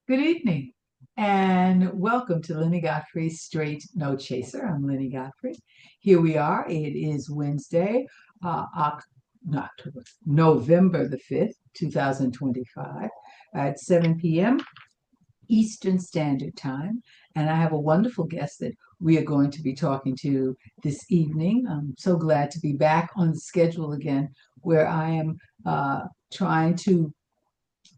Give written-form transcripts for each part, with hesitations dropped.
Good evening, and welcome to Lenny Godfrey's Straight No Chaser. I'm Lenny Godfrey. Here we are. It is Wednesday, not October, November the 5th, 2025, at 7 p.m. Eastern Standard Time. And I have a wonderful guest that we are going to be talking to this evening. I'm so glad to be back on the schedule again, where I am trying to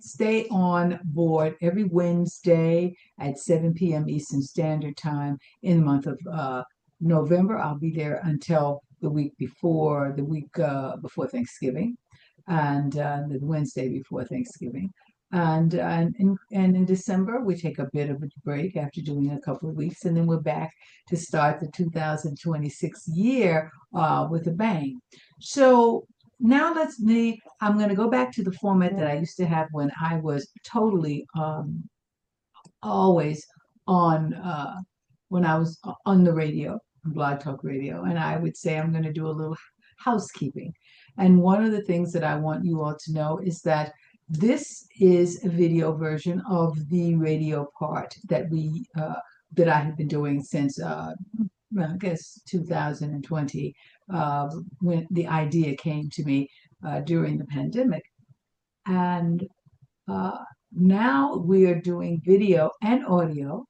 stay on board every Wednesday at 7 p.m. Eastern Standard Time in the month of November. I'll be there until the week before Thanksgiving, and the Wednesday before Thanksgiving. And in December, we take a bit of a break after doing a couple of weeks, and then we're back to start the 2026 year with a bang. So now I'm going to go back to the format that I used to have when I was totally always on when I was on the radio, Blog Talk Radio, and I would say I'm going to do a little housekeeping. And one of the things that I want you all to know is that this is a video version of the radio part that I have been doing since I guess 2020, when the idea came to me during the pandemic. And uh, now we are doing video and audio.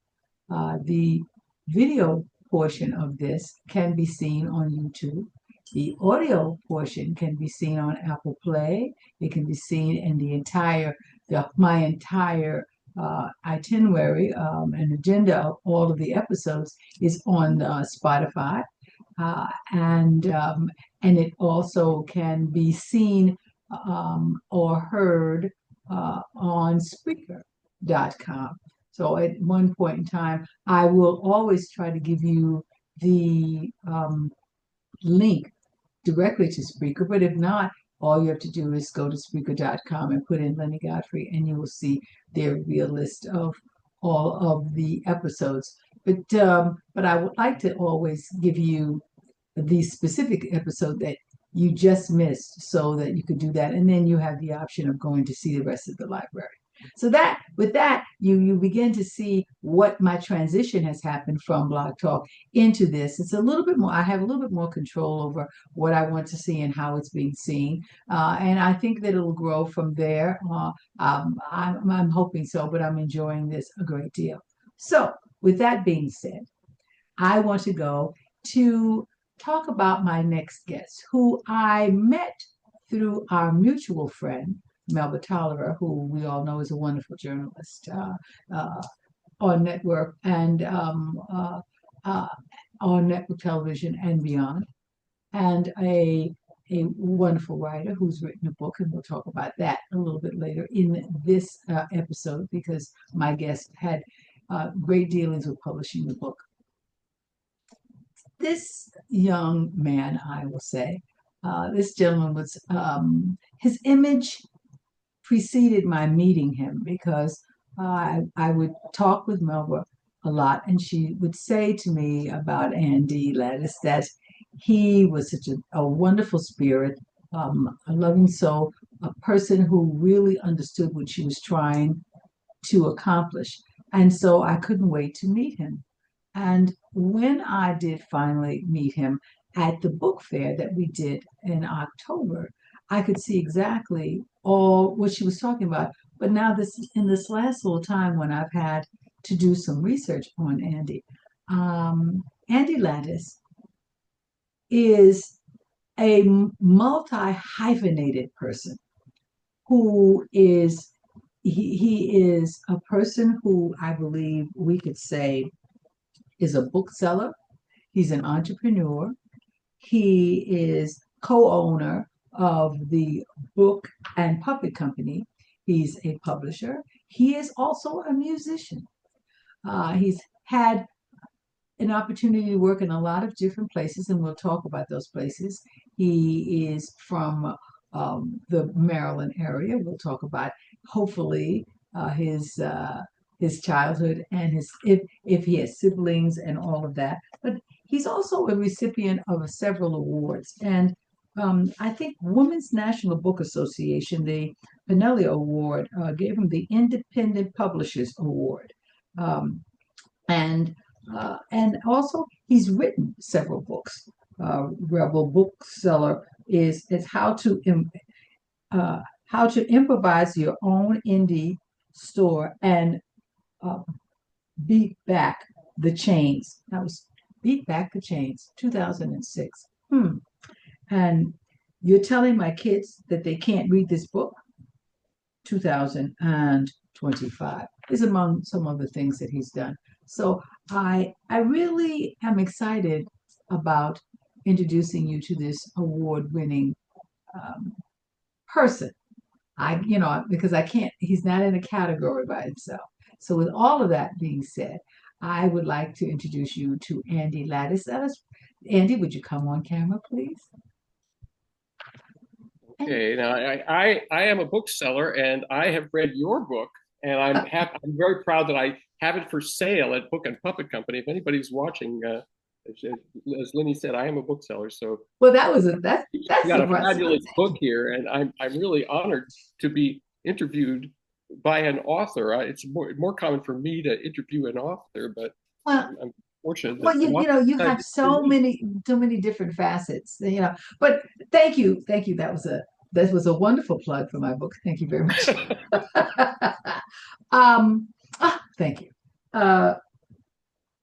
The video portion of this can be seen on YouTube. The audio portion can be seen on Apple Play. It can be seen in my entire itinerary and agenda of all of the episodes is on Spotify, and it also can be seen or heard on Spreaker.com. So at one point in time, I will always try to give you the link directly to Spreaker, but if not, all you have to do is go to Spreaker.com and put in Lenny Godfrey, and you will see there will be a list of all of the episodes. But I would like to always give you the specific episode that you just missed so that you could do that. And then you have the option of going to see the rest of the library. So that with that, you begin to see what my transition has happened from Blog Talk into this. It's a little bit more, I have a little bit more control over what I want to see and how it's being seen. And I think that it'll grow from there. I'm hoping so, but I'm enjoying this a great deal. So with that being said, I want to go to talk about my next guest, who I met through our mutual friend, Melba Tolliver, who we all know is a wonderful journalist uh, on network and uh, on network television and beyond, and a wonderful writer who's written a book, and we'll talk about that a little bit later in this episode because my guest had great dealings with publishing the book. This young man, I will say, this gentleman was, his image preceded my meeting him because I would talk with Melba a lot, and she would say to me about Andy Latties that he was such a wonderful spirit, a loving soul, a person who really understood what she was trying to accomplish. And so I couldn't wait to meet him. And when I did finally meet him at the book fair that we did in October, I could see exactly all what she was talking about. But now in this last little time when I've had to do some research on Andy, Andy Latties is a multi-hyphenated person who is he is a person who I believe we could say is a bookseller. He's an entrepreneur. He is co-owner of the book and puppet company. He's a publisher. He is also a musician. He's had an opportunity to work in a lot of different places, and we'll talk about those places. He is from the Maryland area. We'll talk about hopefully his childhood and his if he has siblings and all of that. But he's also a recipient of several awards, and I think Women's National Book Association, the Pinelli Award, gave him the Independent Publishers Award. Um, and also he's written several books. Rebel bookseller is uh, how to improvise your own indie store and uh, beat back the chains. That was Beat Back the Chains, 2006. And you're telling my kids that they can't read this book? 2025 is among some of the things that he's done. So I really am excited about introducing you to this award-winning um, person. Because I can't, he's not in a category by himself. So with all of that being said, I would like to introduce you to Andy Lattice. Andy, would you come on camera, please? Okay, now I am a bookseller and I have read your book and I'm very proud that I have it for sale at Book and Puppet Company. If anybody's watching, as Lynnie said, I am a bookseller, so Well, that's you got a surprising. fabulous book here, and I'm really honored to be interviewed by an author. It's more common for me to interview an author, but Well, I'm fortunate that well, an author you decided have to interview me. so many different facets, But thank you. That was a wonderful plug for my book. Thank you very much. um, Thank you. Uh,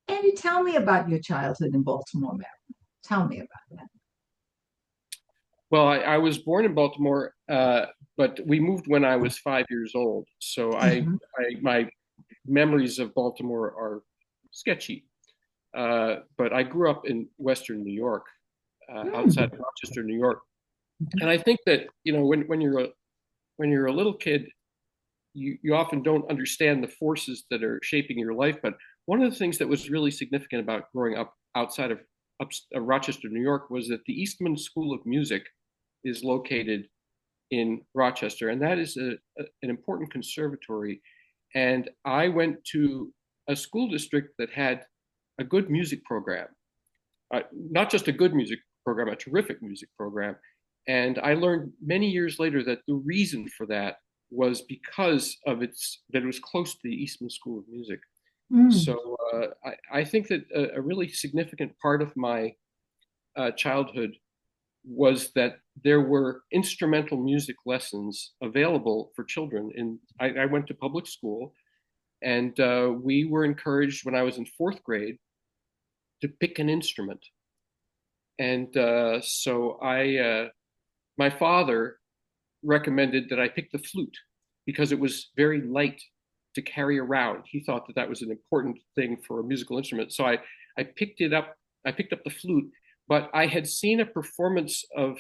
Andy, tell me about your childhood in Baltimore, Maryland. Tell me about that. Well, I was born in Baltimore, but we moved when I was 5 years old. So Mhm. my memories of Baltimore are sketchy. But I grew up in Western New York, outside of Rochester, New York. And I think that, when you're a little kid, you often don't understand the forces that are shaping your life. But one of the things that was really significant about growing up outside of Rochester, New York, was that the Eastman School of Music is located in Rochester, and that is an important conservatory. And I went to a school district that had a good music program, not just a good music program, a terrific music program. And I learned many years later that the reason for that was because of that it was close to the Eastman School of Music. Mm. So I think that a really significant part of my childhood was that there were instrumental music lessons available for children. And I went to public school, and we were encouraged when I was in fourth grade to pick an instrument. And my father recommended that I pick the flute because it was very light to carry around. He thought that that was an important thing for a musical instrument. So I picked it up. I picked up the flute, but I had seen a performance of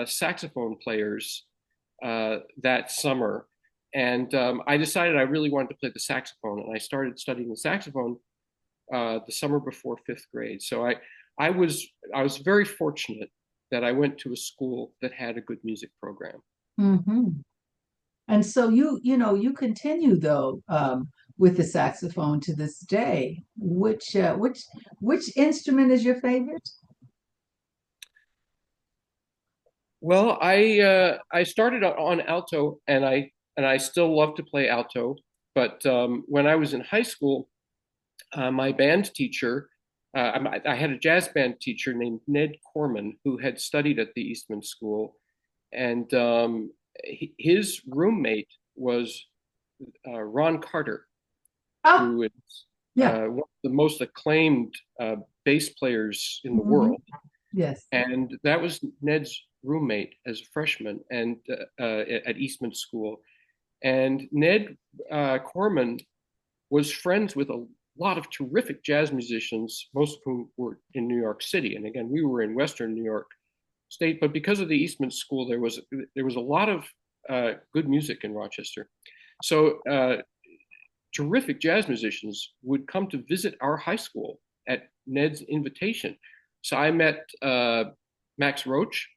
saxophone players that summer, and I decided I really wanted to play the saxophone, and I started studying the saxophone the summer before fifth grade. So I was very fortunate that I went to a school that had a good music program. Hmm. And so you continue though with the saxophone to this day. Which instrument is your favorite? Well, I started on alto, and I still love to play alto. But when I was in high school, my band teacher, I had a jazz band teacher named Ned Corman who had studied at the Eastman School, and his roommate was Ron Carter, Oh, who is yeah. one of the most acclaimed bass players in the Hmm. world. Yes. And that was Ned's roommate as a freshman and at Eastman School. And Ned Corman was friends with a lot of terrific jazz musicians, most of whom were in New York City. And again, we were in Western New York State, but because of the Eastman School, there was a lot of good music in Rochester. So terrific jazz musicians would come to visit our high school at Ned's invitation. So I met Max Roach,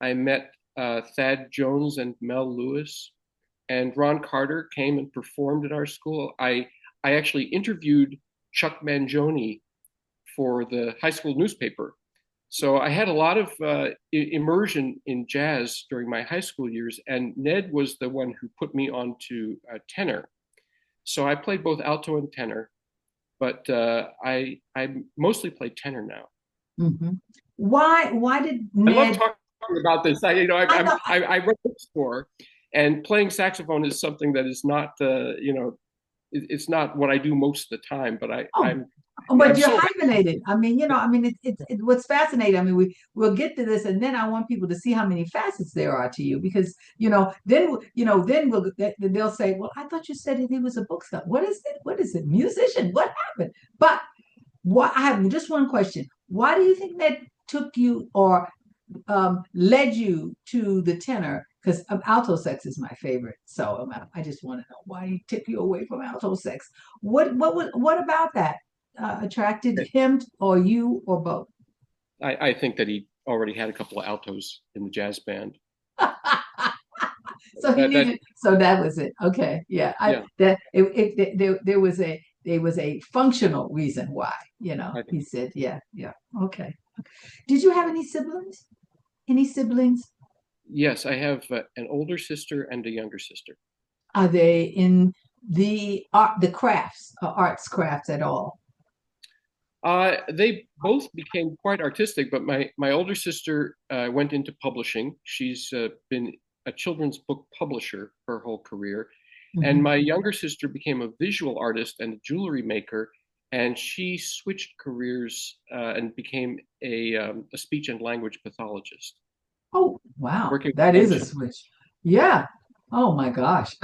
I met Thad Jones and Mel Lewis, and Ron Carter came and performed at our school. I actually interviewed Chuck Mangione for the high school newspaper. So I had a lot of immersion in jazz during my high school years, and Ned was the one who put me onto tenor. So I played both alto and tenor, but I mostly play tenor now. Hmm. Why did I love Ned? talking about this. I know. I run a bookstore, and playing saxophone is something that is not it's not what I do most of the time. But Oh, I'm but you're so hyphenated. I mean, I mean, what's fascinating. I mean, we'll get to this, and then I want people to see how many facets there are to you, because then they'll say, "Well, I thought you said he was a bookseller. What is it? What is it? Musician? What happened?" But I have just one question. Why do you think that took you or led you to the tenor? Because alto sex is my favorite. So I just want to know why he took you away from alto sex. What about that attracted him or you or both? I think that he already had a couple of altos in the jazz band. So he That needed. So that was it. Okay, yeah. I yeah, that there was a functional reason why. I think He said, yeah, yeah. Okay. Did you have any siblings? Any siblings? yes, I have an older sister and a younger sister. Are they in the art, the crafts, arts crafts at all? They both became quite artistic, but my older sister went into publishing. She's been a children's book publisher her whole career, and Mhm. my younger sister became a visual artist and a jewelry maker, and she switched careers and became a speech and language pathologist, Oh, wow. working with That young is a children. switch. Yeah. Oh my gosh.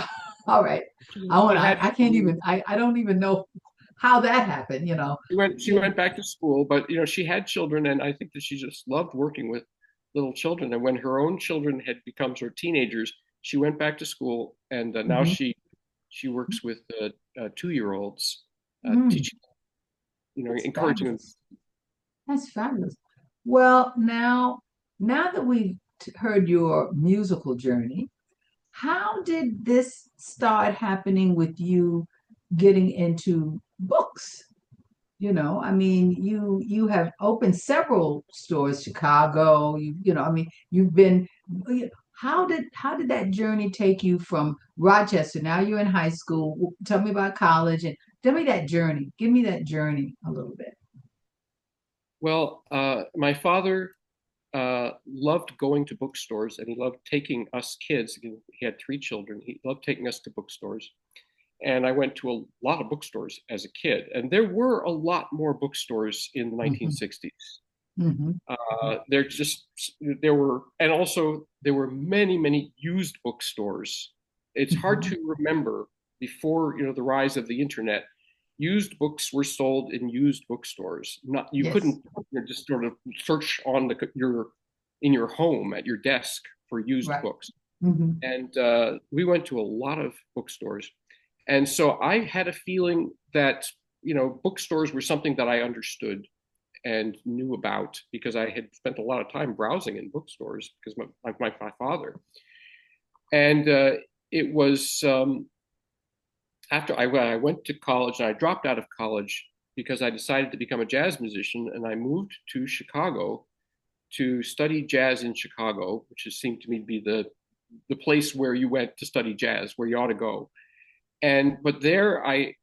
All right. She had I can't even, I don't even know how that happened. she Yeah. went back to school, but she had children, and I think that she just loved working with little children. And when her own children had become sort of teenagers, she went back to school, and now Mhm. she works with 2-year-olds, Mm, teaching, that's encouraging them. fabulous. That's fabulous. Well, now that we've heard your musical journey, how did this start happening with you getting into books? I mean, you have opened several stores, Chicago, I mean, you've been how did that journey take you from Rochester? Now you're in high school. Tell me about college and tell me that journey. Give me that journey a little bit. Well, my father loved going to bookstores, and he loved taking us kids. He had 3 children. He loved taking us to bookstores. And I went to a lot of bookstores as a kid, and there were a lot more bookstores in the Hmm. 1960s. Hmm. There just there were, and also there were many used bookstores. It's hard Hmm. to remember before the rise of the internet. Used books were sold in used bookstores. Not you Yes. couldn't just sort of search on your in your home at your desk for used Right. books. Hmm. And we went to a lot of bookstores, and so I had a feeling that bookstores were something that I understood and knew about because I had spent a lot of time browsing in bookstores because my father. And it was when I went to college and I dropped out of college because I decided to become a jazz musician, and I moved to Chicago to study jazz in Chicago, which has seemed to me to be the place where you went to study jazz, where you ought to go. And but there I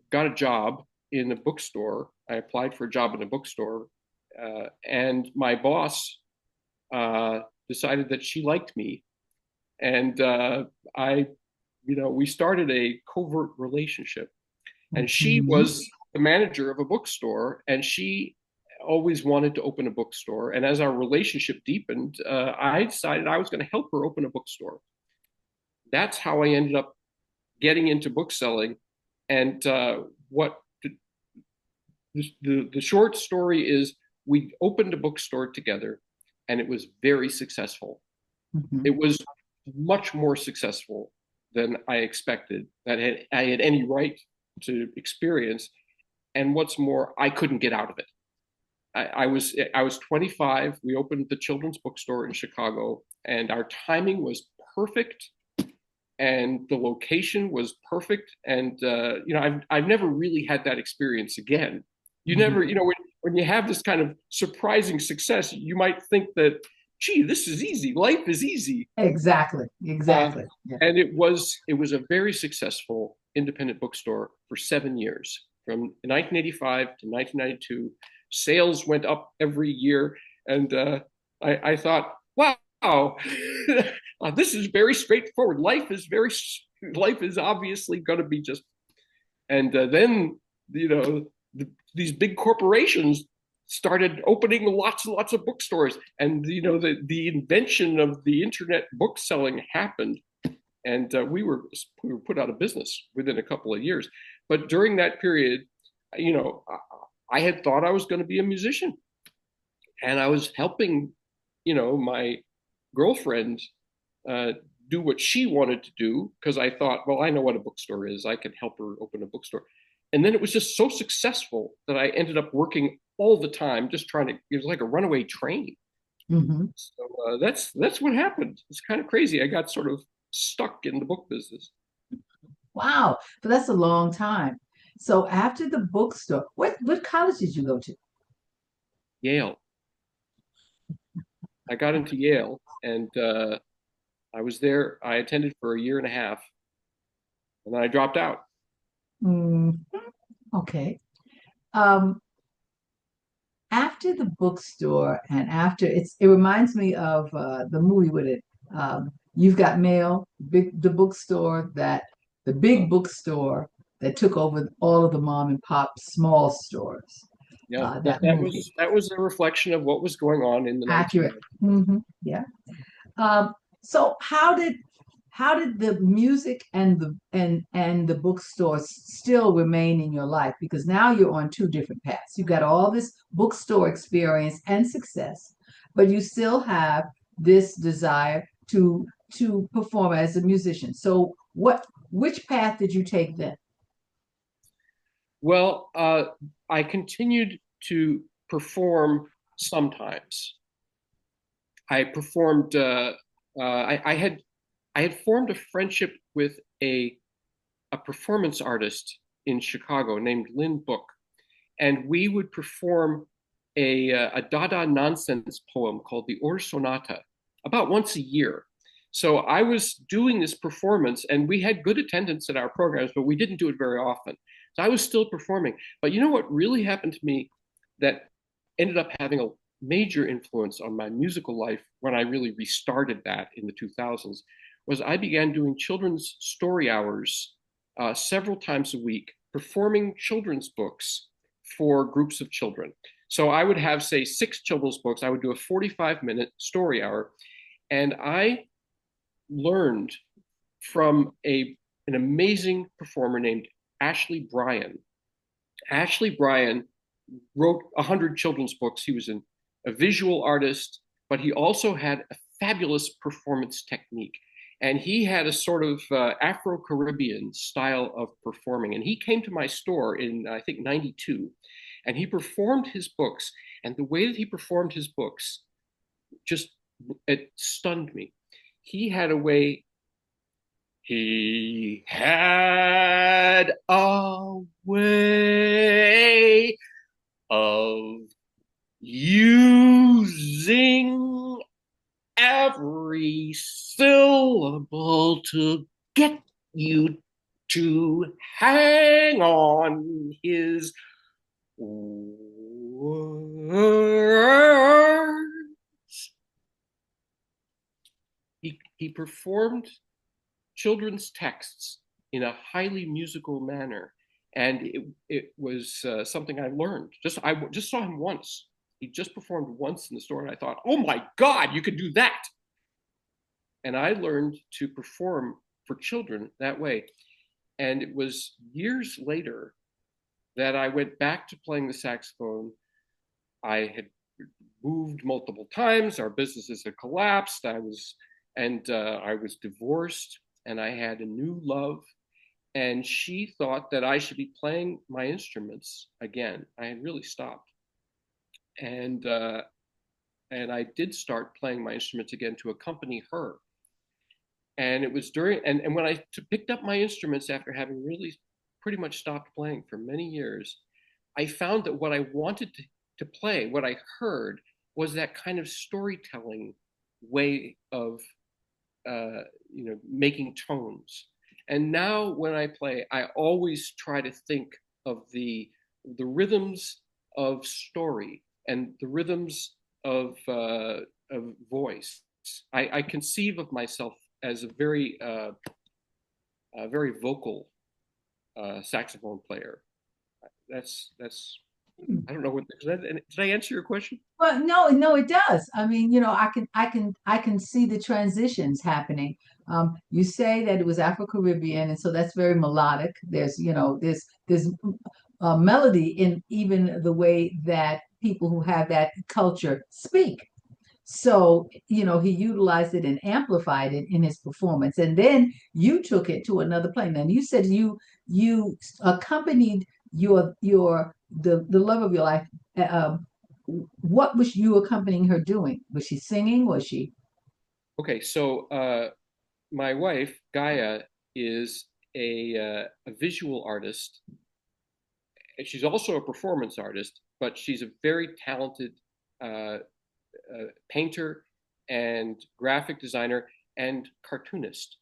got a job in a bookstore. I applied for a job in a bookstore, and my boss uh, decided that she liked me, and I, we started a covert relationship. And she Hmm. was the manager of a bookstore, and she always wanted to open a bookstore. And as our relationship deepened, I decided I was going to help her open a bookstore. That's how I ended up getting into bookselling. And what the short story is, we opened a bookstore together, and it was very successful. Hmm. It was much more successful than I expected, that I had any right to experience. And what's more, I couldn't get out of it. I was 25. We opened the children's bookstore in Chicago, and our timing was perfect, and the location was perfect. And I've never really had that experience again. You Hmm. never, when you have this kind of surprising success, you might think that, gee, this is easy. Life is easy. Exactly. Uh, Exactly. Yeah. and it was a very successful independent bookstore for 7 years, from 1985 to 1992. Sales went up every year, and I thought, wow, this is very straightforward. Life is obviously going to be just. And then these big corporations started opening lots and lots of bookstores, and the invention of the internet book selling happened, and we were put out of business within a couple of years. But during that period, you know, I had thought I was going to be a musician, and I was helping, my girlfriend uh, do what she wanted to do, because I thought, well, I know what a bookstore is. I can help her open a bookstore. And then it was just so successful that I ended up working all the time, just trying to. It was like a runaway train. Hmm. So that's what happened. It's kind of crazy. I got sort of stuck in the book business. Wow. But that's a long time. So after the bookstore, what college did you go to? Yale. I got into Yale, and I was there. I attended for a year and a half, and then I dropped out. Mm, okay. Um, After the bookstore and after it reminds me of the movie with it. You've Got Mail, the bookstore the Uh, big bookstore that took over all of the mom and pop small stores. yeah, that That that movie, was that was a reflection of what was going on in the accurate. 1990s. Yeah. Um, so how did the music and the bookstore still remain in your life? Because now you're on two different paths. You got all this bookstore experience and success, but you still have this desire to perform as a musician. So which path did you take then? Well, I continued to perform sometimes. I performed. I had formed a friendship with a performance artist in Chicago named Lynn Book, and we would perform a Dada nonsense poem called the Or Sonata about once a year. So I was doing this performance, and we had good attendance at our programs, but we didn't do it very often. So I was still performing. But you know what really happened to me that ended up having a major influence on my musical life when I really restarted that in the 2000s was I began doing children's story hours several times a week, performing children's books for groups of children. So I would have, say, 6 children's books. I would do a 45-minute story hour. And I learned from an amazing performer named Ashley Bryan. Ashley Bryan wrote 100 children's books. He was a visual artist, but he also had a fabulous performance technique. And he had a sort of Afro-Caribbean style of performing. And he came to my store in, I think, 92. And he performed his books. And the way that he performed his books just, it stunned me. He had a way, he had a way of using every syllable to get you to hang on his words. He performed children's texts in a highly musical manner, and it was something I learned. I just saw him once. He just performed once in the store, and I thought, oh my God, you could do that. And I learned to perform for children that way. And it was years later that I went back to playing the saxophone. I had moved multiple times. Our businesses had collapsed. I was divorced, and I had a new love. And she thought that I should be playing my instruments again. I had really stopped, and and I did start playing my instruments again to accompany her. And it was during and when I picked up my instruments after having really pretty much stopped playing for many years, I found that what I wanted to play, what I heard was that kind of storytelling way of making tones. And now when I play, I always try to think of the rhythms of story and the rhythms of voice. I conceive of myself as a very vocal saxophone player. That's I don't know what did I answer your question? Well, no, no, it does. I mean, I can see the transitions happening. You say that it was Afro-Caribbean, and so that's very melodic. There's melody in even the way that people who have that culture speak. So, he utilized it and amplified it in his performance. And then you took it to another plane. And you said you accompanied the love of your life. Um, what was you accompanying her doing? Was she singing? Was she? Okay, so my wife Gaia is a visual artist, and she's also a performance artist, but she's a very talented uh, painter and graphic designer and cartoonist.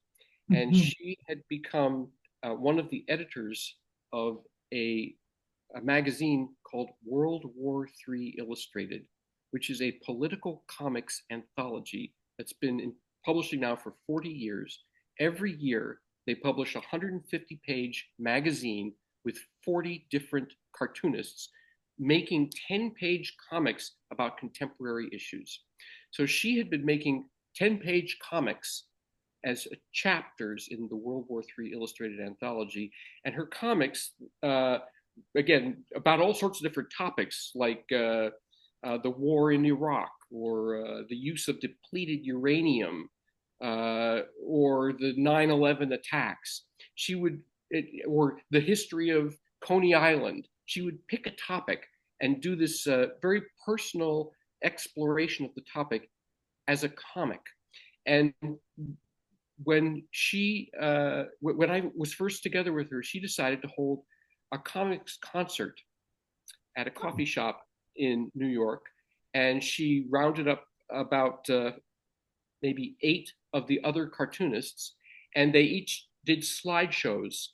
And Mhm. she had become one of the editors of a magazine called World War III Illustrated, which is a political comics anthology that's been publishing now for 40 years. Every year, they publish a 150-page magazine with 40 different cartoonists making 10-page comics about contemporary issues. So she had been making 10-page comics as chapters in the World War III Illustrated Anthology, and her comics, again, about all sorts of different topics, like the war in Iraq, or the use of depleted uranium, or the 9/11 attacks. Or the history of Coney Island. She would pick a topic and do this very personal exploration of the topic as a comic. And when I was first together with her, she decided to hold a comics concert at a coffee shop in New York, and she rounded up about maybe 8 of the other cartoonists, and they each did slideshows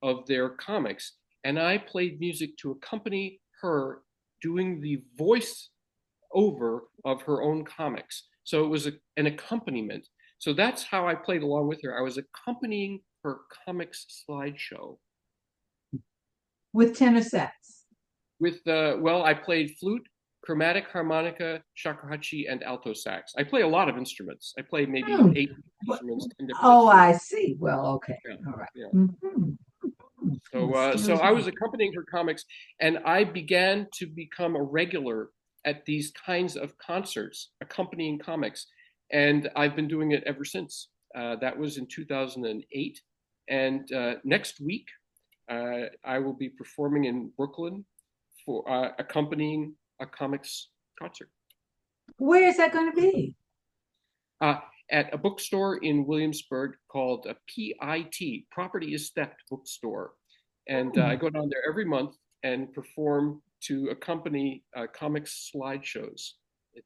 of their comics, and I played music to accompany her doing the voice over of her own comics. So it was an accompaniment. So that's how I played along with her. I was accompanying her comics slideshow With tenor sax. with I played flute, chromatic harmonica, shakuhachi, and alto sax. I play a lot of instruments. I play maybe Hmm. 8 instruments, 10 different Oh, instruments. I see. Well, okay. Yeah, All right. yeah. Mhm. So Skills. I was accompanying her comics, and I began to become a regular at these kinds of concerts, accompanying comics, and I've been doing it ever since. That was in 2008, and next week I will be performing in Brooklyn for accompanying a comics concert. Where is that going to be? Uh, at a bookstore in Williamsburg called a PIT, Property is Theft Bookstore. And I Hmm. go down there every month and perform to accompany comics slideshows. It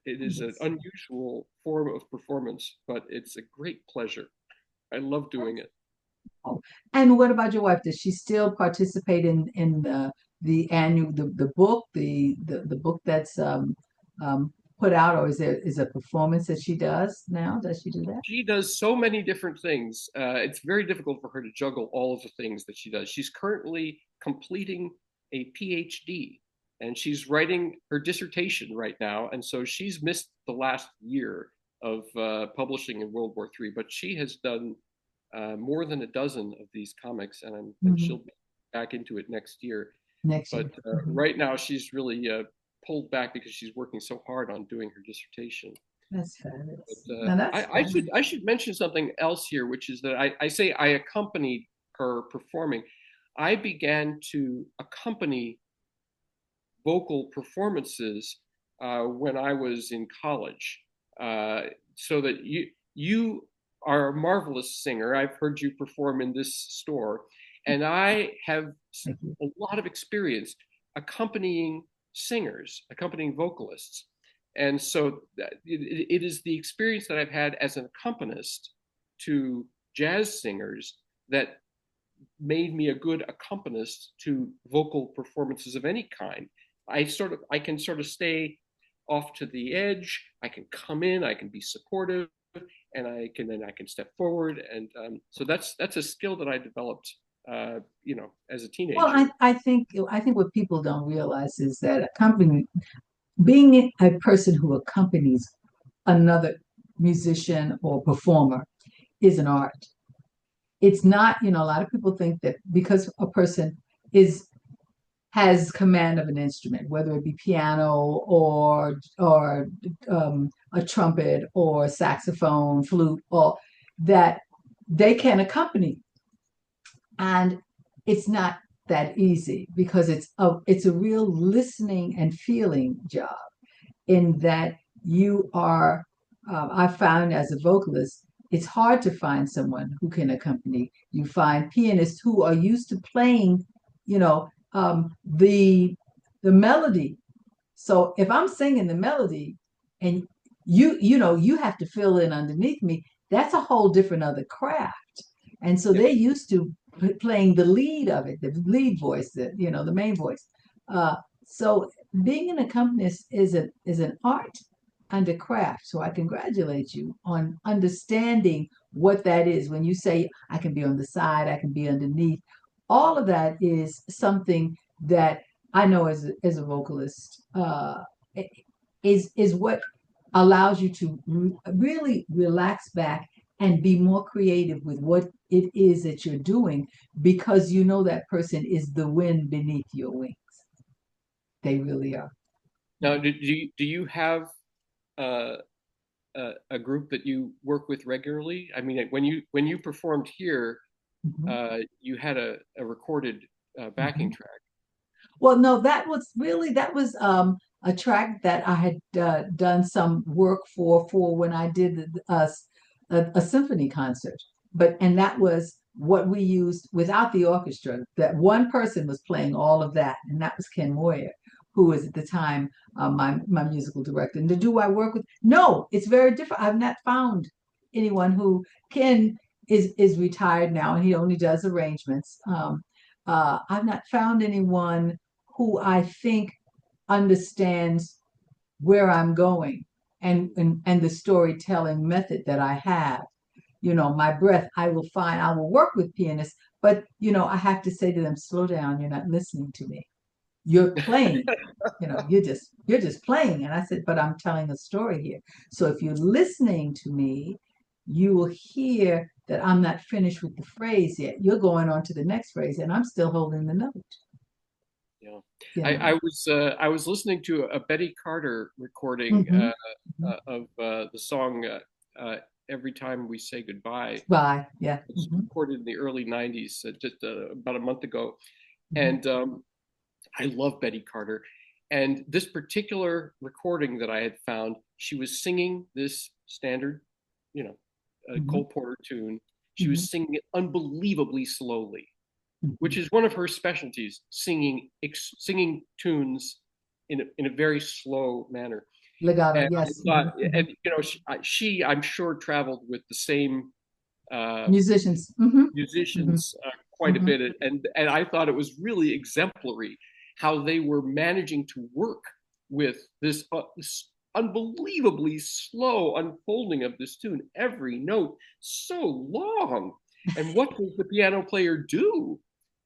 is an Yes. unusual form of performance, but it's a great pleasure. I love doing it. Oh, and what about your wife? Does she still participate in the annual the book the book that's put out, or is a performance that she does now? Does she do that? She does so many different things. It's very difficult for her to juggle all of the things that she does. She's currently completing a PhD, and she's writing her dissertation right now. And so she's missed the last year of publishing in World War III, but she has done more than a dozen of these comics, and she'll Mhm. be back into it next year. Next year. But Mhm. right now, she's really pulled back because she's working so hard on doing her dissertation. That's fabulous. But Now that's fabulous. I should mention something else here, which is that I say I accompanied her performing. I began to accompany vocal performances when I was in college, so that you are a marvelous singer. I've heard you perform in this store, and I have Thank you. a lot of experience accompanying singers, accompanying vocalists. And so it is the experience that I've had as an accompanist to jazz singers that made me a good accompanist to vocal performances of any kind. I can sort of stay off to the edge. I can come in. I can be supportive, and I can step forward. And so that's a skill that I developed, as a teenager. Well, I think what people don't realize is that being a person who accompanies another musician or performer is an art. It's not, a lot of people think that because a person is has command of an instrument, whether it be piano or a trumpet or saxophone, flute, or that they can accompany. And it's not that easy because it's a real listening and feeling job in that you are, I found as a vocalist, it's hard to find someone who can accompany. You find pianists who are used to playing, you know, the melody. So if I'm singing the melody and you have to fill in underneath me, that's a whole different other craft. And so Yep. they're used to playing the lead of it, the lead voice, the main voice. So being an accompanist is an art and a craft. So I congratulate you on understanding what that is. When you say I can be on the side, I can be underneath, all of that is something that I know as a vocalist is what allows you to really relax back and be more creative with what it is that you're doing because you know that person is the wind beneath your wings. They really are. Now, do you have uh, a group that you work with regularly? I mean, when you performed here, Mhm. you had a recorded backing Mhm. track. Well, no, that was a track that I had done some work for when I did a symphony concert. And that was what we used without the orchestra. That one person was playing all of that, and that was Ken Moyer, who was at the time my musical director. And do I work with? No, it's very different. I've not found anyone who Ken is retired now, and he only does arrangements. I've not found anyone who I think understands where I'm going and the storytelling method that I have. My breath, I will work with pianists, but I have to say to them, slow down, you're not listening to me. You're playing, you're just playing. And I said, but I'm telling a story here. So if you're listening to me, you will hear that I'm not finished with the phrase yet. You're going on to the next phrase, and I'm still holding the note. Yeah, You I know. was listening to a Betty Carter recording Mm-hmm. of the song "Every Time We Say Goodbye." Bye. Yeah. It's Mm-hmm. recorded in the early '90s, just about a month ago, Mm-hmm. and I love Betty Carter. And this particular recording that I had found, she was singing this standard, you know, Mm-hmm. Cole Porter tune. She Mm-hmm. was singing it unbelievably slowly, Mm-hmm. which is one of her specialties, singing tunes in a very slow manner. Legato. And I Yes. Mm-hmm. thought, Mm-hmm. and she I'm sure traveled with the same uh, Musicians. Mm-hmm. Mm-hmm. musicians quite a Mm-hmm. bit, and I thought it was really exemplary how they were managing to work with this unbelievably slow unfolding of this tune, every note so long. And what does the piano player do?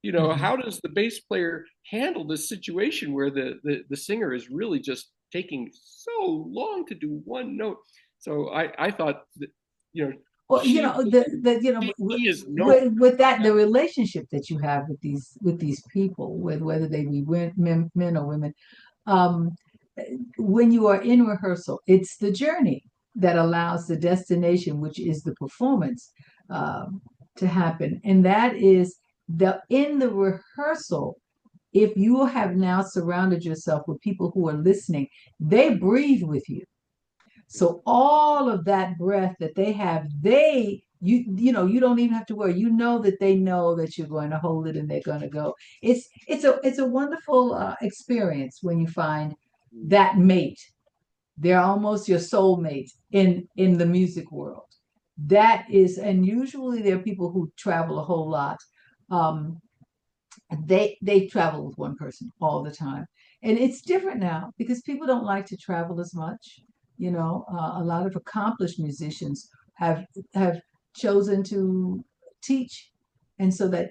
Mm-hmm. How does the bass player handle this situation where the singer is really just taking so long to do one note? So I thought that, you know, Well, she she is known with for that, that. the relationship that you have with these people, with whether they be men or women, um, when you are in rehearsal, it's the journey that allows the destination, which is the performance, to happen. And that is in the rehearsal, if you have now surrounded yourself with people who are listening, they breathe with you. So all of that breath that they have, they you don't even have to worry. You know that they know that you're going to hold it and they're going to go. It's a wonderful experience when you find that mate. They're almost your soulmate in the music world. That is, and usually there are people who travel a whole lot. Um, they travel with one person all the time, and it's different now because people don't like to travel as much. A lot of accomplished musicians have chosen to teach, and so they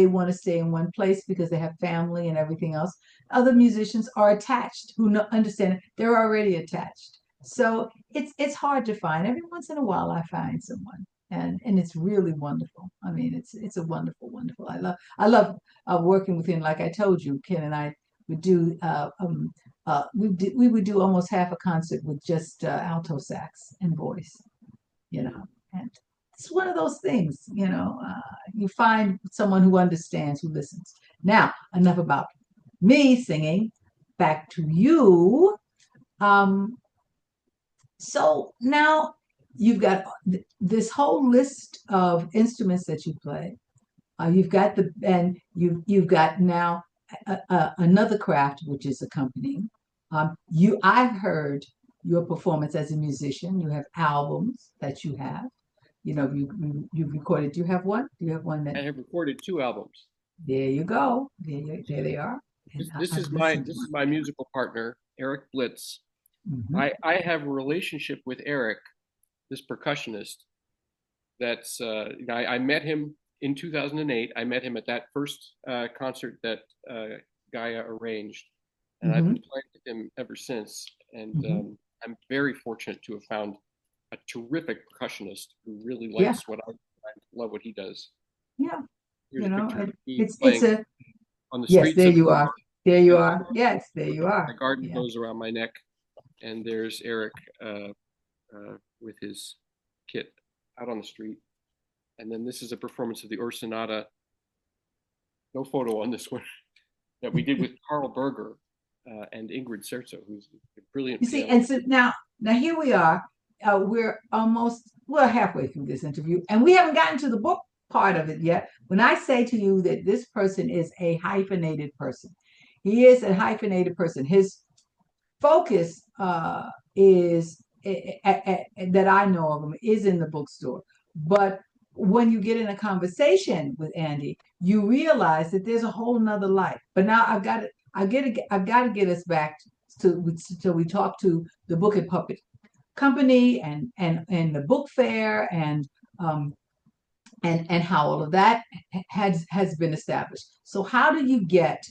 want to stay in one place because they have family and everything else. Other musicians are attached who understand they're already attached, so it's hard to find. Every once in a while I find someone, and it's really wonderful. I mean, it's a wonderful, wonderful. I love working with him. Like I told you, Ken and I would do we would do almost half a concert with just alto sax and voice, and it's one of those things. You find someone who understands, who listens. Now, enough about me singing. Back to you. Um, so now you've got this whole list of instruments that you play. You've got you've got now another craft which is accompanying. I've heard your performance as a musician. You have albums that you have. You've recorded. Do you have one? Do you have one that? I have recorded 2 albums. There you go. There they are. And This I've is my listened to this is them. my musical partner, Eric Blitz. Mhm. I have a relationship with Eric, this percussionist. I met him in 2008. I met him at that first concert that Gaia arranged, and I've Mhm. been playing with him ever since. And Mhm. I'm very fortunate to have found a terrific percussionist who really Yeah. likes I love what he does. Yeah. Here's a picture of me It's playing a on the yes. streets There of you New are. York. There you And are. Yes. There you my are. garden Yeah. hose around my neck, and there's Eric with his kit out on the street. And then this is a performance of the Sonata. No photo on this one that we did with Carl Berger and Ingrid Serzo, who's a brilliant You see, pianist. and so now here we are. We're halfway through this interview, and we haven't gotten to the book part of it yet. When I say to you that this person is a hyphenated person, he is a hyphenated person. His focus is that I know of him is in the bookstore. But when you get in a conversation with Andy, you realize that there's a whole nother life. But now I've got to get us back to so we talk to the Book and Puppet Company and the book fair um and how all of that has been established. So how do you get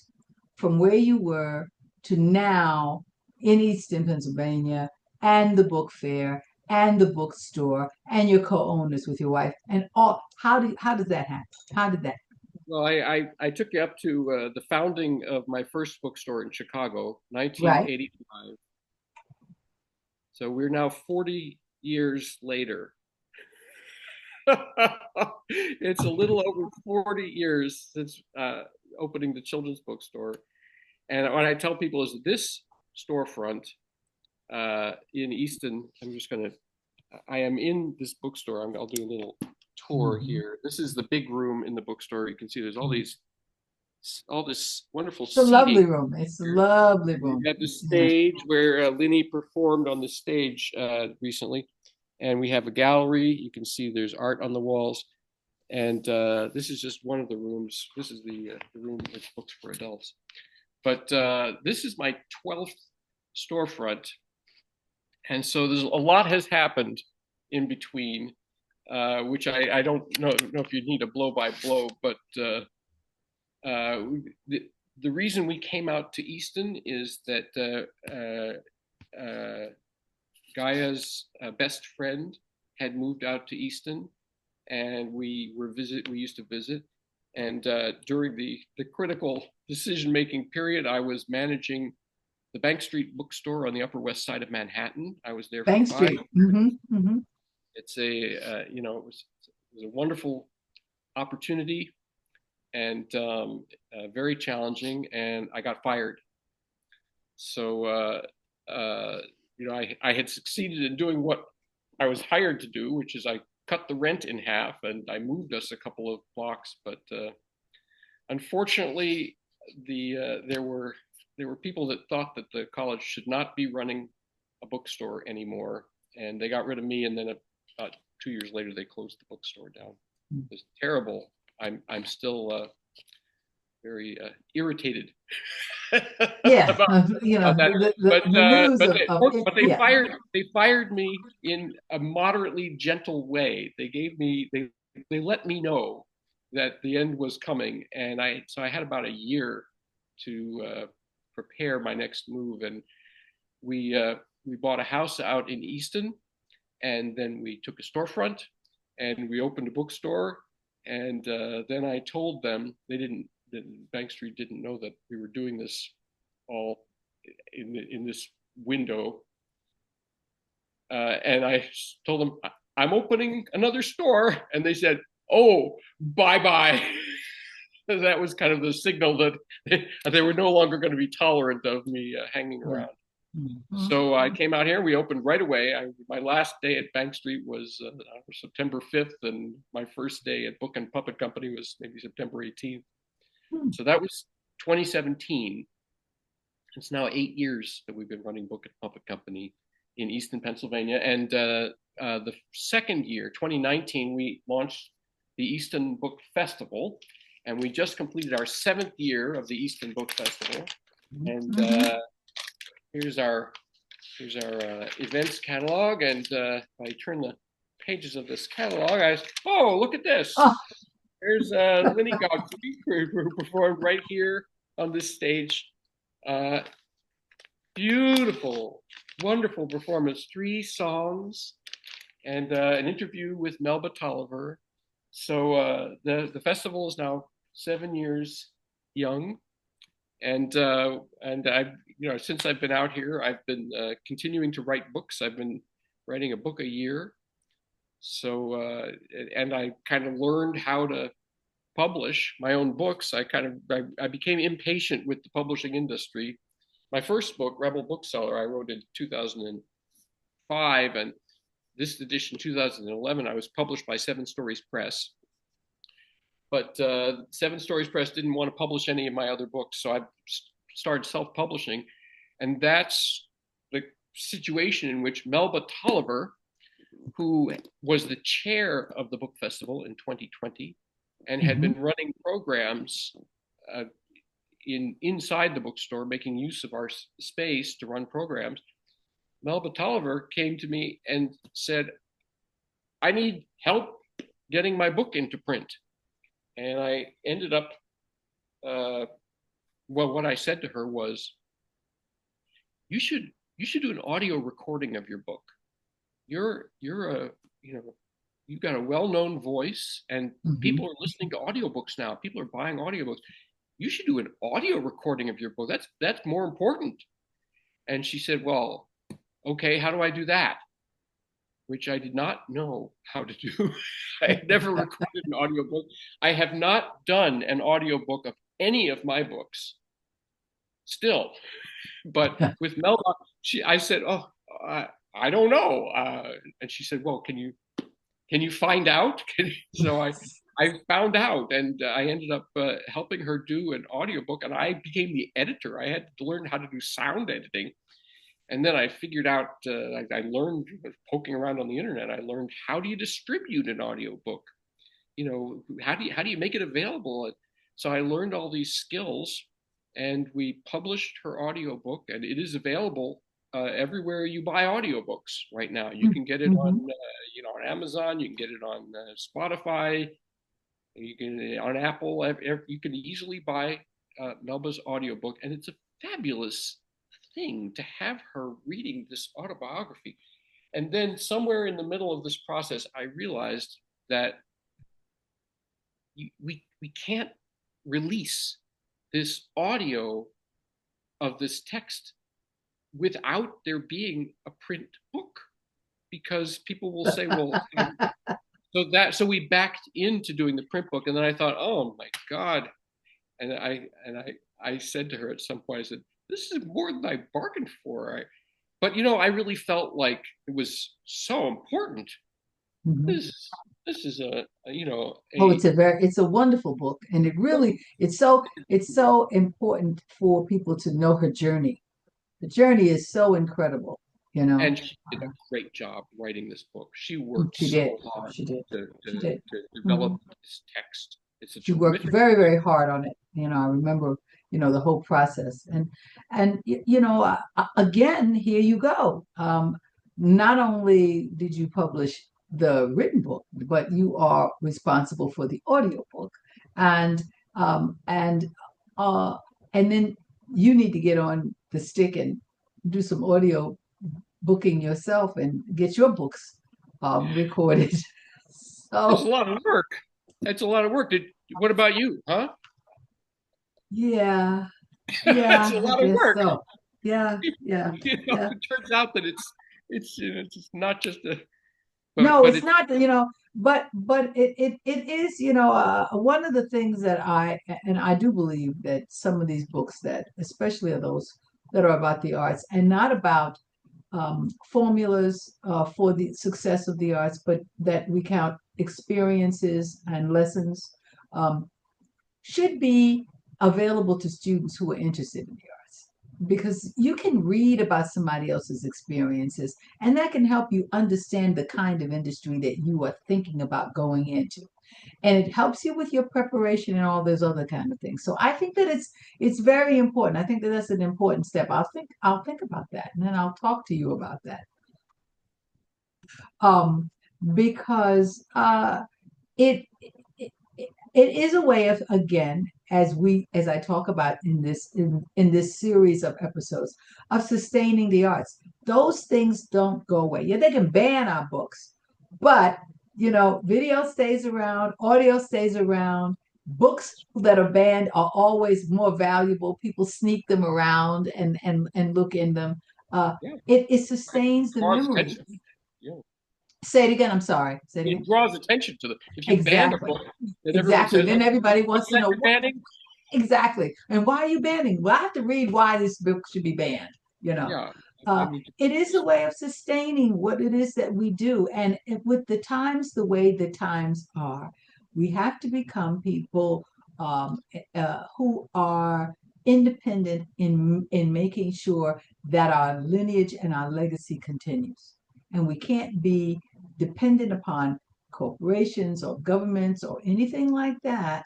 from where you were to now in Easton, Pennsylvania, and the book fair and the bookstore and your co-owners with your wife and all? How does that happen? How did that? Well, I took you up to the founding of my first bookstore in Chicago, Right. 1985. So we're now 40 years later. It's a little over 40 years since opening the children's bookstore. And what I tell people is this storefront in Easton, I am in this bookstore. I'll do a little tour Mhm. here. This is the big room in the bookstore. You can see there's all this wonderful It's a seating lovely room. It's a here. lovely We room. have the Yeah. stage where Linnie performed on the stage recently, and we have a gallery. You can see there's art on the walls, and this is just one of the rooms. This is the room with books for adults. But this is my 12th storefront, and so there's a lot has happened in between, which I don't know if you need a blow by blow, but uh, the reason we came out to Easton is that Gaia's best friend had moved out to Easton, and we used to visit, and during the critical decision making period, I was managing the Bank Street bookstore on the Upper West Side of Manhattan. I was there for Bank 5 Street. years. Hmm. It's it was a wonderful opportunity and very challenging, and I got fired. So I had succeeded in doing what I was hired to do, which is I cut the rent in half and I moved us a couple of blocks. But unfortunately, there were people that thought that the college should not be running a bookstore anymore, and they got rid of me. And then about 2 years later, they closed the bookstore down. It was terrible. I'm still very irritated Yeah, about, about that. the news But they yeah. fired me in a moderately gentle way. They let me know that the end was coming, and I had about a year to prepare my next move, and we bought a house out in Easton, and then we took a storefront, and we opened a bookstore, and then I told them they didn't. Bank Street didn't know that we were doing this all in this window, and I told them I'm opening another store, and they said, "Oh, bye bye." That was kind of the signal that they were no longer going to be tolerant of me hanging around. Mm-hmm. So I came out here. We opened right away. My last day at Bank Street was September 5th, and my first day at Book and Puppet Company was maybe September 18th. So that was 2017. It's now 8 years that we've been running Book and Puppet Company in Easton, Pennsylvania. And the second year, 2019, we launched the Easton Book Festival, and we just completed our 7th year of the Easton Book Festival. And here's our events catalog. And if I turn the pages of this catalog, oh, look at this. Oh. There's LYNNIE Godfrey, who performed right here on this stage. Beautiful, wonderful performance. 3 songs and an interview with Melba Tolliver. So the festival is now 7 years young, and I've since I've been out here, I've been continuing to write books. I've been writing a book a year. So and I kind of learned how to publish my own books. I became impatient with the publishing industry. My first book, Rebel Bookseller, I wrote in 2005, and this edition, 2011, I was published by Seven Stories Press. But Seven Stories Press didn't want to publish any of my other books, so I started self-publishing, and that's the situation in which Melba Tolliver, who was the chair of the book festival in 2020 and had been running programs inside the bookstore, making use of our space to run programs, Melba Tolliver came to me and said, "I need help getting my book into print." And I ended up, what I said to her was, you should do an audio recording of your book. You're you've got a well-known voice, and people are listening to audiobooks now. People are buying audiobooks. You should do an audio recording of your book. That's more important. And she said, "Well, okay, how do I do that?" Which I did not know how to do. I had never recorded an audiobook. I have not done an audiobook of any of my books still. But with Melba, I said, "Oh, I don't know." And she said, "Well, can you find out?" So I found out, and I ended up helping her do an audiobook, and I became the editor. I had to learn how to do sound editing. And then I figured out, I learned, poking around on the internet, I learned, how do you distribute an audiobook? How do you make it available? So I learned all these skills, and we published her audiobook, and it is available everywhere you buy audiobooks right now. You can get it on Amazon, you can get it on Spotify, you can on Apple. You can easily buy Melba's audiobook, and it's a fabulous thing to have her reading this autobiography. And then somewhere in the middle of this process, I realized that we can't release this audio of this text without there being a print book, because people will say, "Well," so we backed into doing the print book, and then I thought, "Oh my God!" And I said to her at some point, I said, "This is more than I bargained for." but you know, I really felt like it was so important. Mhm. This is a you know Oh, a it's a wonderful book, and it's so important for people to know her journey. The journey is so incredible, you know. and she did a great job writing this book. She Mm, worked she did, so hard she did, to she did. develop Mhm. this text. It's a She worked terrific. very, very hard on it. I remember, the whole process. Again, here you go. Not only did you publish the written book, but you are responsible for the audio book, and um, and uh, and then you need to get on the stick and do some audio booking yourself and get your books recorded. It's a So lot of work. It's a lot of work. What about you, huh? yeah, It's yeah, a I lot of guess work. so. Yeah, yeah, yeah. It turns out that it's just not just a No, but it's it's not, but it is, one of the things that I do believe that some of these books that, especially are those that are about the arts and not about formulas for the success of the arts, but that recount experiences and lessons, um, should be available to students who are interested in the arts, because you can read about somebody else's experiences and that can help you understand the kind of industry that you are thinking about going into, and it helps you with your preparation and all those other kind of things. So I think that it's very important. I think that that's an important step. I'll think about that, and then I'll talk to you about that, um because it, it it is a way of, again, as I talk about in this series of episodes, of sustaining the arts. Those things don't go away. Yeah, they can ban our books, but video stays around, audio stays around. Books that are banned are always more valuable. People sneak them around and look in them. uh yeah, it sustains the draws memory. attention. Yeah. Say it again. I'm sorry. Say it It again. draws attention to them. If you ban a Exactly. book, then everyone Exactly. says, Then "Oh, everybody what's wants to that know you're what banning?" exactly. And why are you banning? Well, I have to read why this book should be banned, you know. Yeah, I need to. It is a way of sustaining what it is that we do. And with the times, the way the times are, we have to become people who are independent in making sure that our lineage and our legacy continues. And we can't be dependent upon corporations or governments or anything like that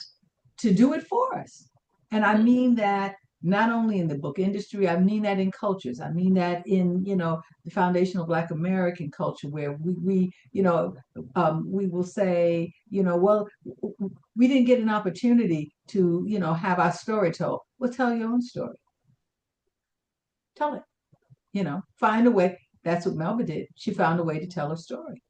to do it for us. And I No, mean that not only in the book industry, I mean that in cultures. I mean that in, the foundational Black American culture, where we will say, well, we didn't get an opportunity to, have our story told. Well, tell your own story. Tell it, find a way. That's what Melba did. She found a way to tell her story.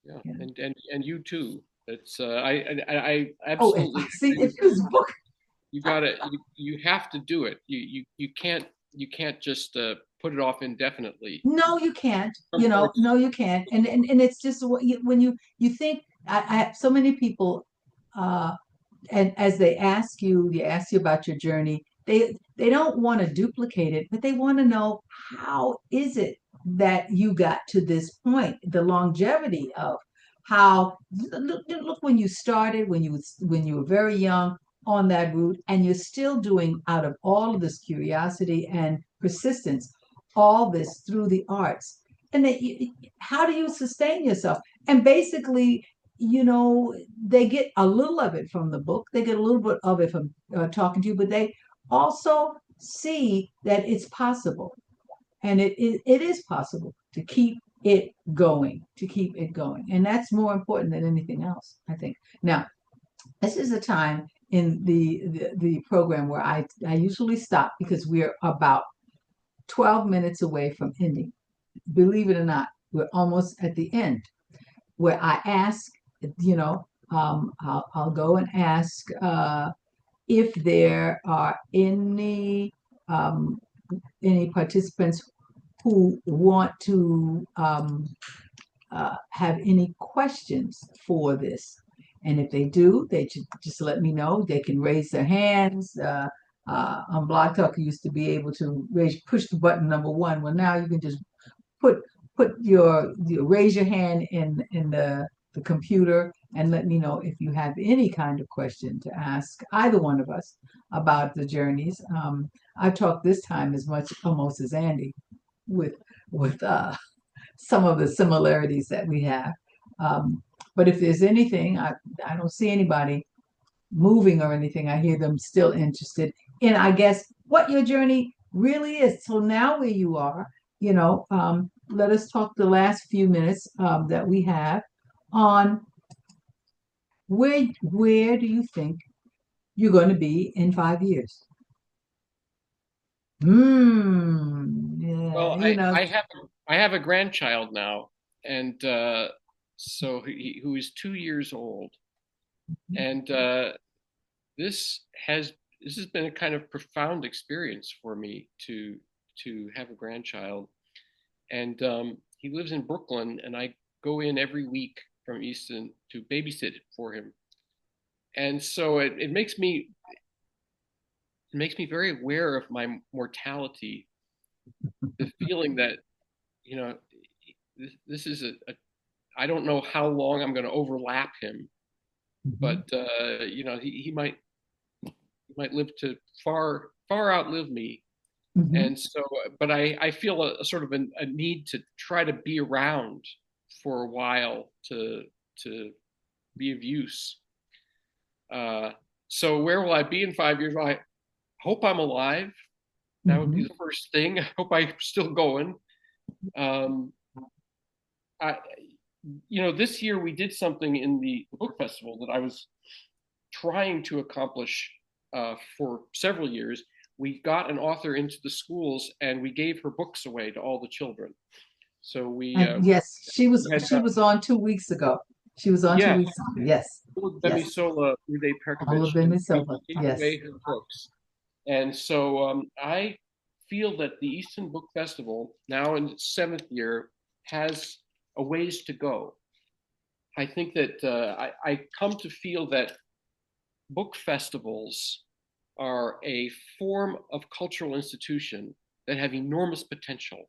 yeah, You know? and you too. It's I Oh, and absolutely see, agree if with you. this book, You gotta you have to do it. You can't just put it off indefinitely. no, you can't. Some parts, No, you can't. And it's just when you think, I have so many people, uh, and as they ask you about your journey, they don't want to duplicate it, but they want to know, how is it that you got to this point, the longevity of how, look when you started, when you were very young on that route, and you're still doing, out of all of this curiosity and persistence, all this through the arts. And how do you sustain yourself? And basically, they get a little of it from the book, they get a little bit of it from talking to you, but they also see that it's possible. And it is possible to keep it going, and that's more important than anything else, I think. Now, this is a time in the program where I usually stop, because we're about 12 minutes away from ending. Believe it or not, we're almost at the end, where I ask, I'll go and ask if there are um, any participants who want to have any questions for this. And if they do, they should just let me know. They can raise their hands. On Blog Talk, you used to be able to push the button number one. Well, now you can just put raise your hand in the computer and let me know if you have any kind of question to ask either one of us about the journeys. I've talked this time as much almost as Andy with with some of the similarities that we have. Um, but if there's anything, I don't see anybody moving or anything. I hear them still interested in, I guess, what your journey really is. So now where you are, let us talk the last few minutes that we have on where do you think you're going to be in 5 years? Yeah, Well, I have a grandchild now, and so who is 2 years old, and this has this has been a kind of profound experience for me to have a grandchild, and he lives in Brooklyn, and I go in every week from Easton to babysit for him, and so it makes me very aware of my mortality, the feeling that you know this is I don't know how long I'm going to overlap him, Mhm, but he might live to far outlive me, mhm, and so but I feel a sort of a need to try to be around for a while to be of use. Uh, so where will I be in 5 years? Well, I hope I'm alive. That would be mhm, the first thing. I hope I'm still going. Um, I, this year we did something in the book festival that I was trying to accomplish for several years. We got an author into the schools and we gave her books away to all the children. So and yes, we had she was on 2 weeks ago. She was on two yeah, weeks ago. Yes, yes. Bemisola Uday All Perkovich, of them and is we over. gave Yes. away her books. And so I feel that the Easton Book Festival, now in its seventh year, has a ways to go. I think that I come to feel that book festivals are a form of cultural institution that have enormous potential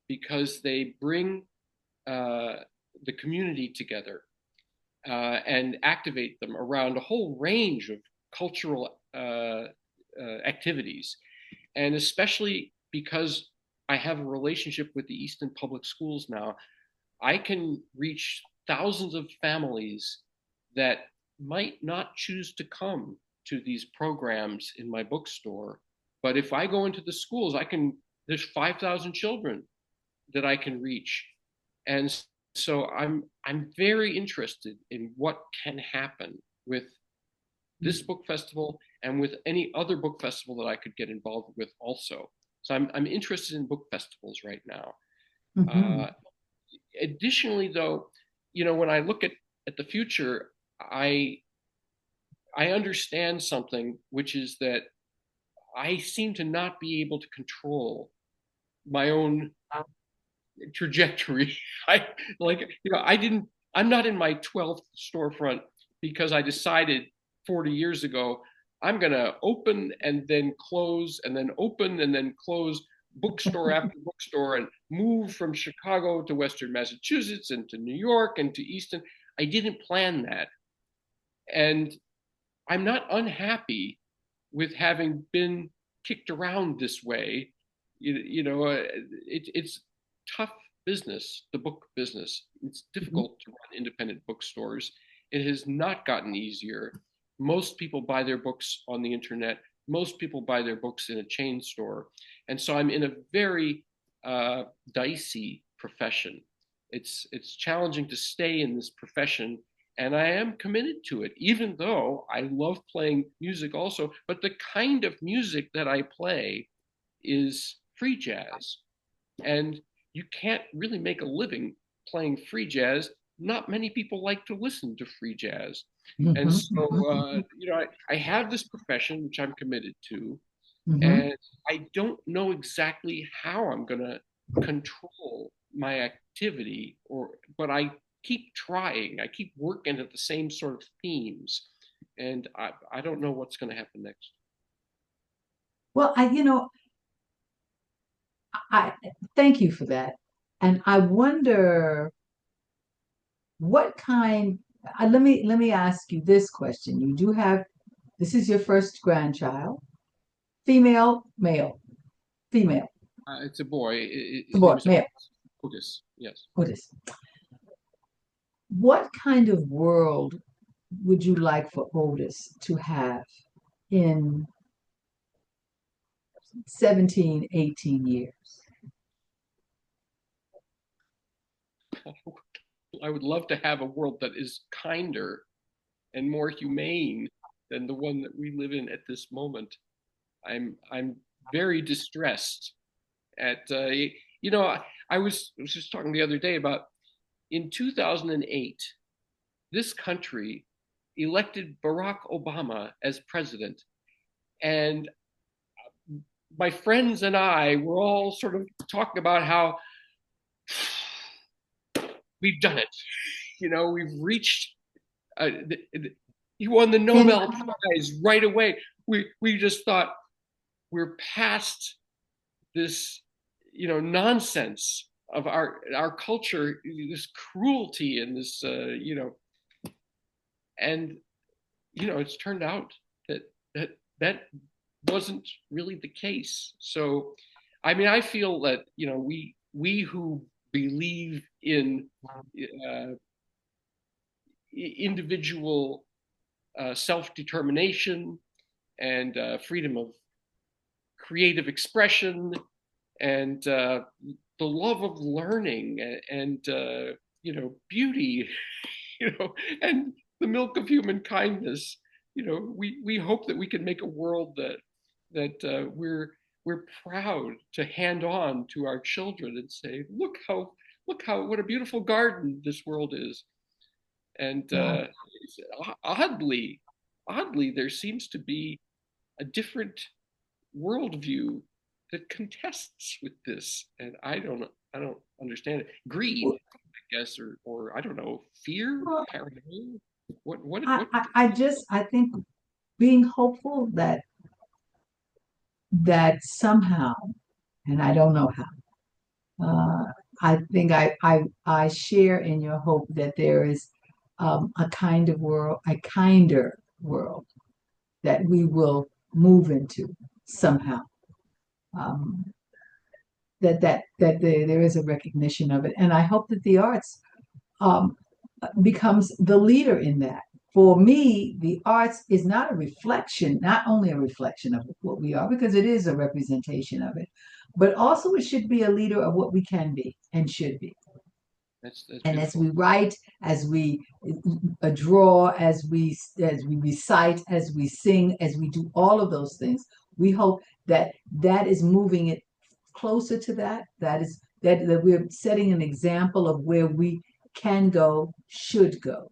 because they bring uh, the community together and activate them around a whole range of cultural activities. And especially because I have a relationship with the Easton Public Schools now, I can reach thousands of families that might not choose to come to these programs in my bookstore. But if I go into the schools, there's 5,000 children that I can reach. And so I'm very interested in what can happen with this book festival and with any other book festival that I could get involved with also. So I'm interested in book festivals right now. Hmm. Uh, Additionally, though, when I look at the future, I I understand something, which is that I seem to not be able to control my own trajectory. I like, I didn't. I'm not in my 12th storefront because I decided 40 years ago I'm going to open and then close and then open and then close bookstore after bookstore and move from Chicago to Western Massachusetts and to New York and to Easton. I didn't plan that. And I'm not unhappy with having been kicked around this way. It's tough business, the book business. It's Hmm. difficult to run independent bookstores. It has not gotten easier. Most people buy their books on the internet. Most people buy their books in a chain store. And so I'm in a very dicey profession. It's challenging to stay in this profession, and I am committed to it, even though I love playing music also. But the kind of music that I play is free jazz, and you can't really make a living playing free jazz. Not many people like to listen to free jazz, and Hmm. so I have this profession which I'm committed to, Hmm. and I don't know exactly how I'm going to control my activity, but I keep trying. I keep working at the same sort of themes, and I don't know what's going to happen next. Well, I thank you for that. And I wonder what kind, let me ask you this question. You do have, this is your first grandchild, female, male, female, It's a boy. His name boy, is male, Otis. Yes. Otis. What kind of world would you like for Otis to have in 17, 18 years? I would love to have a world that is kinder and more humane than the one that we live in at this moment. I'm very distressed at I was just talking the other day about in 2008 this country elected Barack Obama as president, and my friends and I were all sort of talking about how we've done it. We've reached. He won the And Nobel Prize right away. We just thought we're past this, nonsense of our culture, this cruelty and this, and it's turned out that wasn't really the case. So, I mean, I feel that we who believe in uh, individual self-determination and freedom of creative expression and the love of learning and beauty, and the milk of human kindness. We hope that we can make a world that we're proud to hand on to our children and say, look how what a beautiful garden this world is. And yeah, oddly, there seems to be a different worldview that contests with this, and I don't understand it. Greed, I guess, or I don't know, fear, well, paranoia. What? I think being hopeful that somehow, and I don't know how, I think I share in your hope that there is a kind of world, a kinder world that we will move into somehow. Um, there is a recognition of it, and I hope that the arts um, becomes the leader in that. For me, the arts is not a reflection, not only a reflection of what we are, because it is a representation of it, but also it should be a leader of what we can be and should be. That's And as beautiful. we write, as we draw, as we recite, as we sing, as we do all of those things, we hope that that is moving it closer to that. That we're setting an example of where we can go, should go.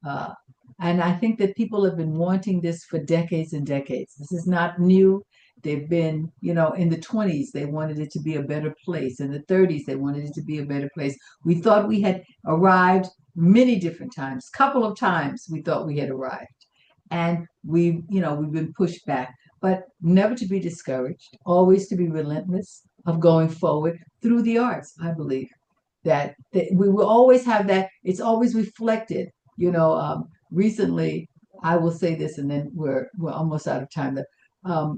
Uh, and I think that people have been wanting this for decades and decades. This is not new. They've been, in the 20s, they wanted it to be a better place. In the 30s, they wanted it to be a better place. We thought we had arrived many different times, couple of times we thought we had arrived. And we've been pushed back, but never to be discouraged, always to be relentless of going forward through the arts, I believe that we will always have that. It's always reflected. Recently, I will say this, and then we're almost out of time. That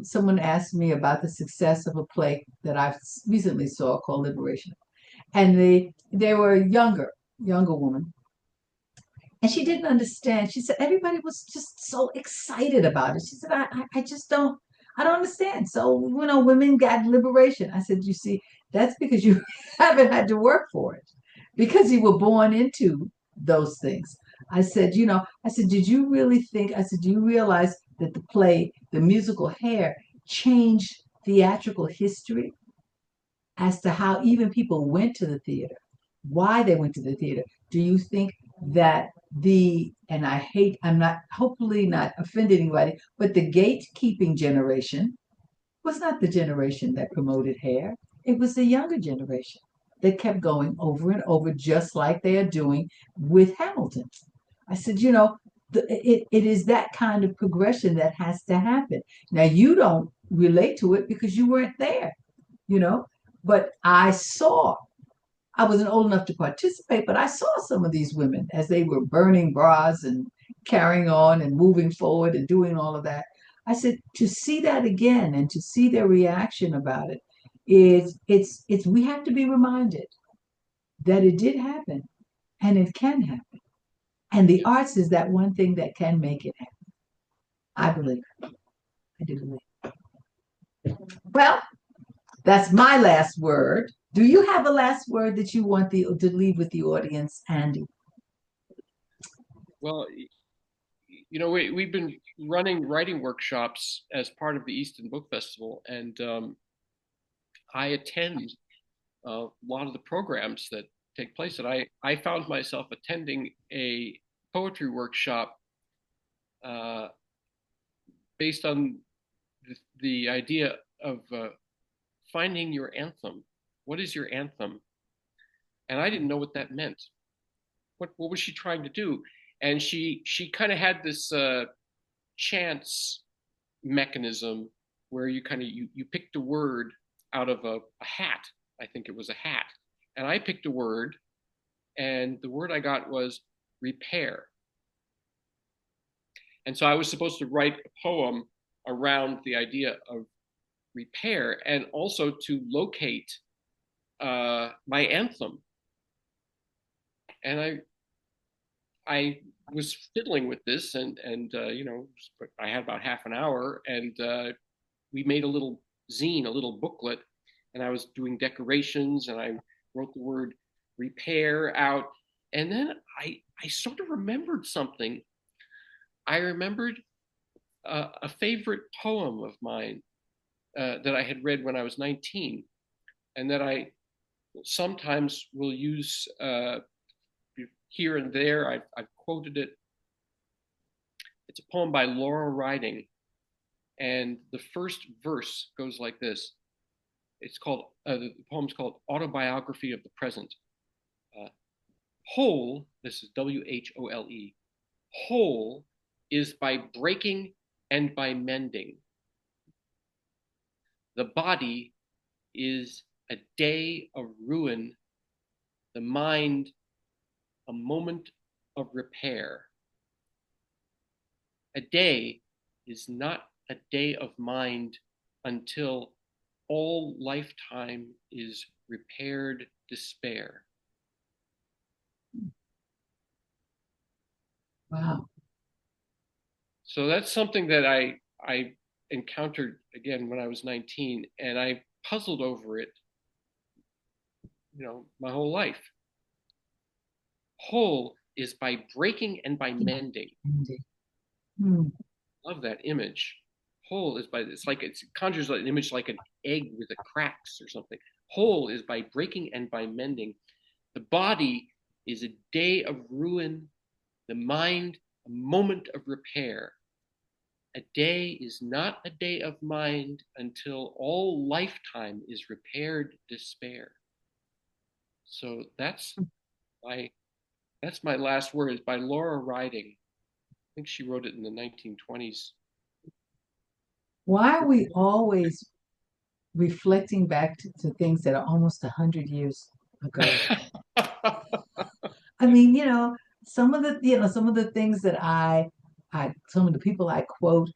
someone asked me about the success of a play that I recently saw called Liberation, and they were a younger woman, and she didn't understand. She said everybody was just so excited about it. She said, I just I don't understand. So, women got liberation. I said, you see, that's because you haven't had to work for it, because you were born into those things. I said, did you really think? I said, do you realize that the play, the musical Hair, changed theatrical history as to how even people went to the theater, why they went to the theater? Do you think that and I'm not, hopefully not offending anybody, but the gatekeeping generation was not the generation that promoted Hair. It was the younger generation that kept going over and over, just like they are doing with Hamilton. I said, it is that kind of progression that has to happen. Now, you don't relate to it because you weren't there, you know. But I wasn't old enough to participate, but I saw some of these women as they were burning bras and carrying on and moving forward and doing all of that. I said, to see that again and to see their reaction about it it's we have to be reminded that it did happen and it can happen. And the Yeah. arts is that one thing that can make it happen. I believe. I do believe. Well, that's my last word. Do you have a last word that you want to leave with the audience, Andy? Well, we've been running writing workshops as part of the Easton Book Festival, and I attend a lot of the programs that take place. And I found myself attending a poetry workshop uh, based on the idea of finding your anthem. What is your anthem? And I didn't know what that meant. What was she trying to do? And she kind of had this chance mechanism where you picked a word out of a hat. I think it was a hat. And I picked a word, and the word I got was repair. And so I was supposed to write a poem around the idea of repair and also to locate my anthem. And I was fiddling with this, and I had about half an hour, and we made a little zine, a little booklet, and I was doing decorations, and I wrote the word repair out, and then I sort of remembered something. I remembered a favorite poem of mine that I had read when I was 19, and that I sometimes will use here and there. I've quoted it. It's a poem by Laura Riding, and the first verse goes like this. The poem's called Autobiography of the Present. Whole, this is WHOLE, whole is by breaking and by mending. The body is a day of ruin, the mind a moment of repair. A day is not a day of mind until all lifetime is repaired despair. Wow. So that's something that I encountered again when I was 19, and I puzzled over it, my whole life. Whole is by breaking and by mending. Hmm. Love that image. Whole is by, it's like it conjures an image like an egg with a cracks or something. Whole is by breaking and by mending. The body is a day of ruin, the mind a moment of repair. A day is not a day of mind until all lifetime is repaired despair. So that's my last word. Is by Laura Riding. I think she wrote it in the 1920s. Why are we always reflecting back to things that are almost 100 years ago? I mean, some of the things that some of the people I quote,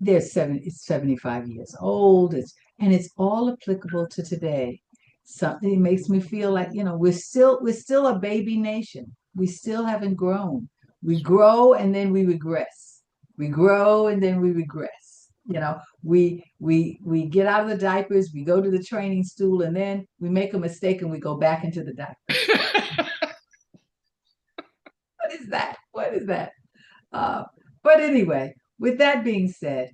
it's 75 years old. And it's all applicable to today. Something makes me feel like, we're still a baby nation. We still haven't grown. We grow and then we regress. We grow and then we regress. We get out of the diapers, we go to the training stool, and then we make a mistake and we go back into the diapers. What is that? What is that? Uh, but anyway, with that being said,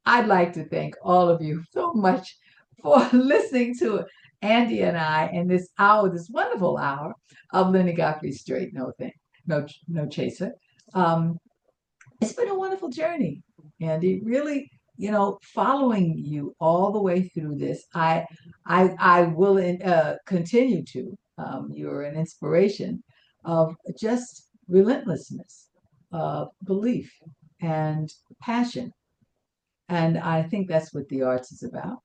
I'd like to thank all of you so much for listening to Andy and I in this hour, this wonderful hour of Lenny Godfrey Straight No Thing, no chaser. Um, it's been a wonderful journey, Andy. Really, following you all the way through this, I will continue to. You're an inspiration of just relentlessness, belief, and passion. And I think that's what the arts is about.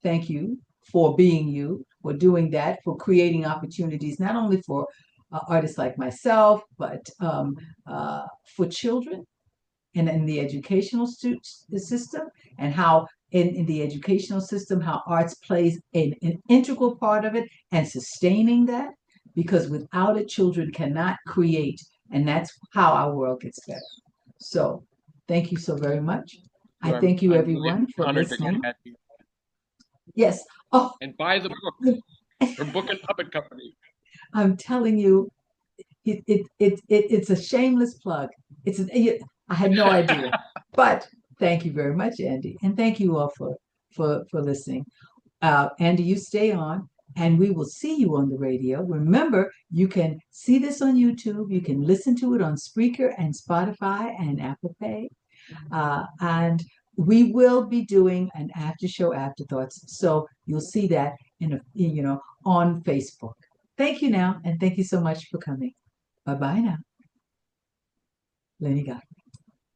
Thank you for being you, for doing that, for creating opportunities, not only for artists like myself, but for children and in the educational system, and how in the educational system, how arts plays an integral part of it and sustaining that, because without it, children cannot create, and that's how our world gets better. So thank you so very much. I So thank you I'm really everyone for honored to listening. have you. Yes. Oh, And buy the book from Book and Puppet Company. I'm telling you, it's a shameless plug. I had no idea, but thank you very much, Andy, and thank you all for listening. Andy, you stay on, and we will see you on the radio. Remember, you can see this on YouTube. You can listen to it on Spreaker and Spotify and Apple Pay, and we will be doing an after show afterthoughts. So you'll see that on Facebook. Thank you now, and thank you so much for coming. Bye bye now. Lenny Godfrey.